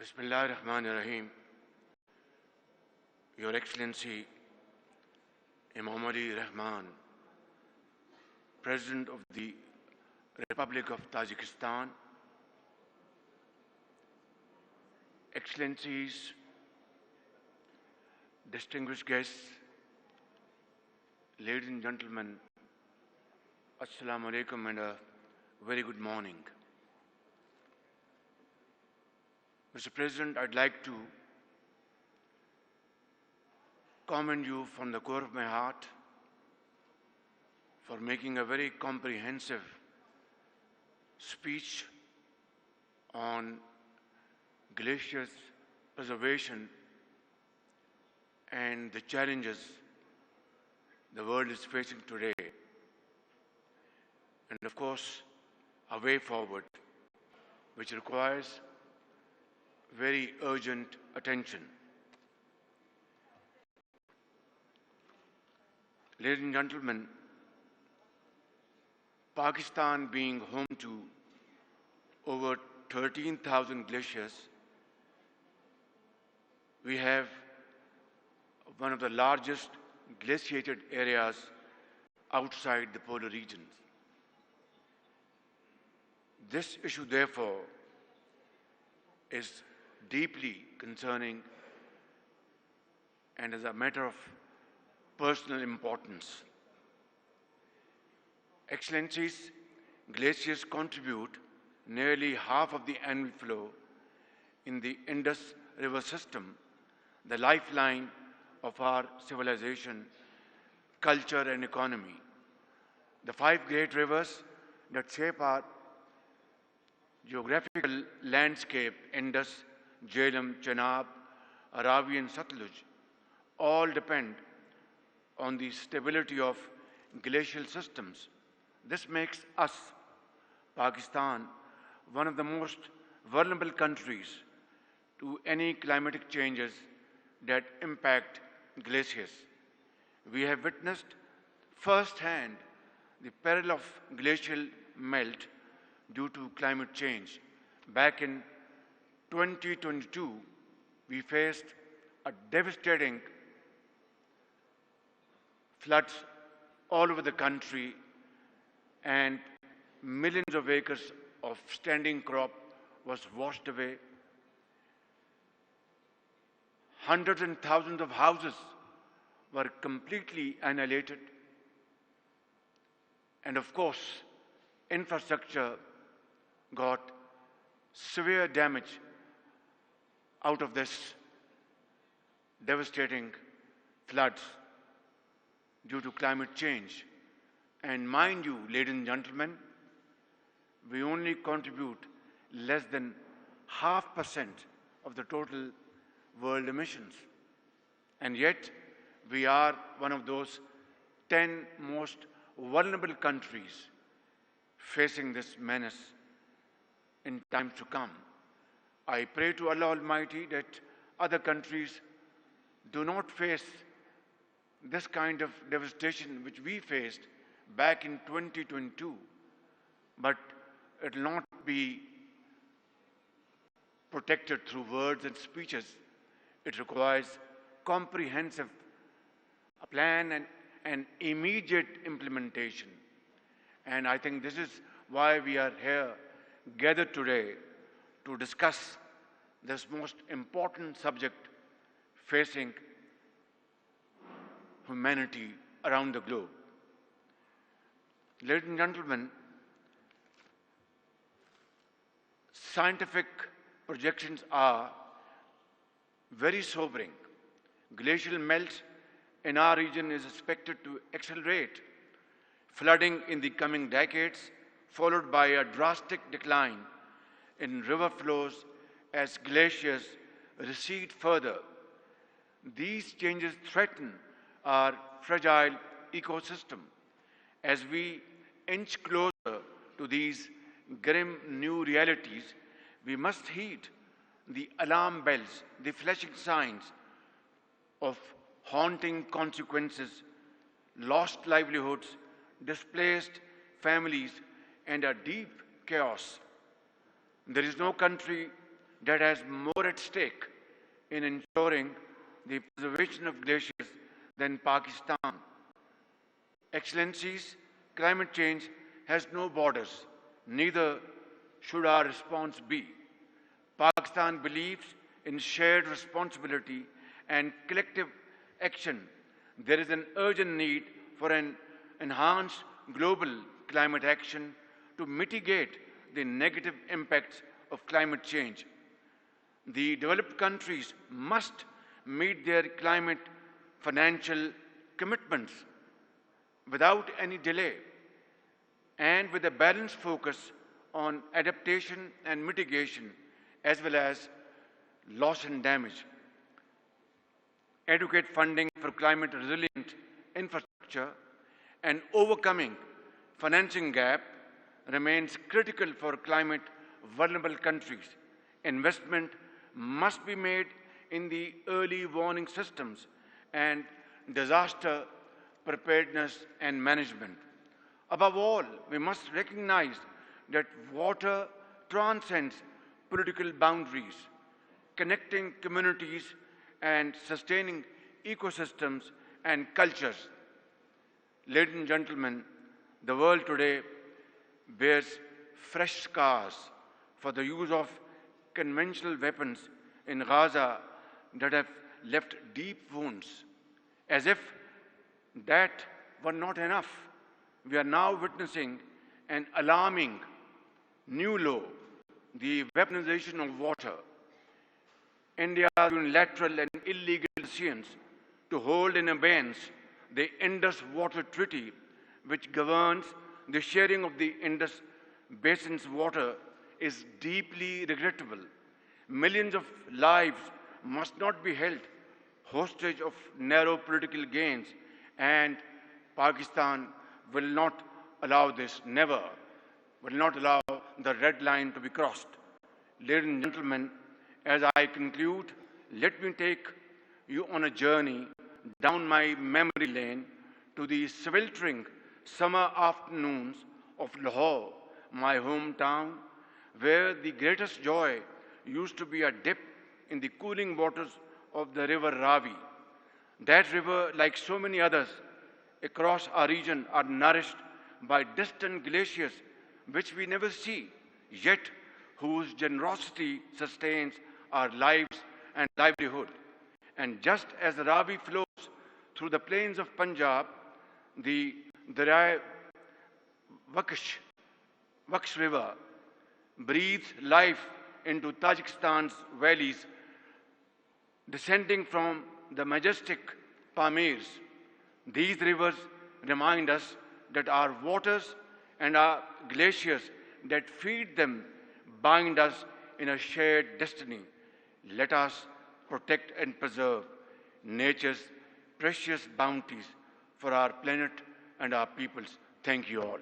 Bismillahirrahmanirrahim. Your Excellency Imam Ali Rahman, President of the Republic of Tajikistan, Excellencies, distinguished guests, ladies and gentlemen, Assalamu alaikum and a very good morning. Mr. President, I'd like to commend you from the core of my heart for making a very comprehensive speech on glaciers preservation and the challenges the world is facing today, and of course, a way forward, which requires very urgent attention. Ladies and gentlemen, Pakistan being home to over 13,000 glaciers, we have one of the largest glaciated areas outside the polar regions. This issue, therefore, is deeply concerning and is a matter of personal importance. Excellencies, glaciers contribute nearly half of the annual flow in the Indus River system, the lifeline of our civilization, culture and economy. The 5 great rivers that shape our geographical landscape, Indus, Jhelum, Chenab, Aravi and Satluj, all depend on the stability of glacial systems. This makes us, Pakistan, one of the most vulnerable countries to any climatic changes that impact glaciers. We have witnessed firsthand the peril of glacial melt due to climate change. Back in 2022, we faced a devastating floods all over the country, and millions of acres of standing crop was washed away. Hundreds and thousands of houses were completely annihilated. And of course, infrastructure got severe damage out of this devastating floods due to climate change. And mind you, ladies and gentlemen, we only contribute less than 0.5% of the total world emissions. And yet, we are one of those 10 most vulnerable countries facing this menace in times to come. I pray to Allah Almighty that other countries do not face this kind of devastation which we faced back in 2022, but it will not be protected through words and speeches. It requires comprehensive plan and immediate implementation. And I think this is why we are here gathered today to discuss this most important subject facing humanity around the globe. Ladies and gentlemen, scientific projections are very sobering. Glacial melt in our region is expected to accelerate. Flooding in the coming decades, followed by a drastic decline in river flows as glaciers recede further. These changes threaten our fragile ecosystem. As we inch closer to these grim new realities, we must heed the alarm bells, the flashing signs of haunting consequences, lost livelihoods, displaced families, and a deep chaos. There is no country that has more at stake in ensuring the preservation of glaciers than Pakistan. Excellencies, climate change has no borders, neither should our response be. Pakistan believes in shared responsibility and collective action. There is an urgent need for an enhanced global climate action to mitigate the negative impacts of climate change. The developed countries must meet their climate financial commitments without any delay and with a balanced focus on adaptation and mitigation as well as loss and damage. Adequate funding for climate resilient infrastructure and overcoming financing gap remains critical for climate vulnerable countries. Investment must be made in the early warning systems and disaster preparedness and management. Above all, we must recognize that water transcends political boundaries, connecting communities and sustaining ecosystems and cultures. Ladies and gentlemen, the world today bears fresh scars for the use of conventional weapons in Gaza that have left deep wounds. As if that were not enough, we are now witnessing an alarming new law, the weaponization of water. India's unilateral and illegal decisions to hold in abeyance the Indus Water Treaty, which governs the sharing of the Indus Basin's water, is deeply regrettable. Millions of lives must not be held hostage of narrow political gains, and Pakistan will not allow this, never, will not allow the red line to be crossed. Ladies and gentlemen, as I conclude, let me take you on a journey down my memory lane to the sweltering summer afternoons of Lahore, my hometown, where the greatest joy used to be a dip in the cooling waters of the river Ravi. That river, like so many others across our region, are nourished by distant glaciers which we never see, yet whose generosity sustains our lives and livelihood. And just as the Ravi flows through the plains of Punjab, the Darya Vaksh River breathes life into Tajikistan's valleys, descending from the majestic Pamirs. These rivers remind us that our waters and our glaciers that feed them bind us in a shared destiny. Let us protect and preserve nature's precious bounties for our planet and our peoples. Thank you all.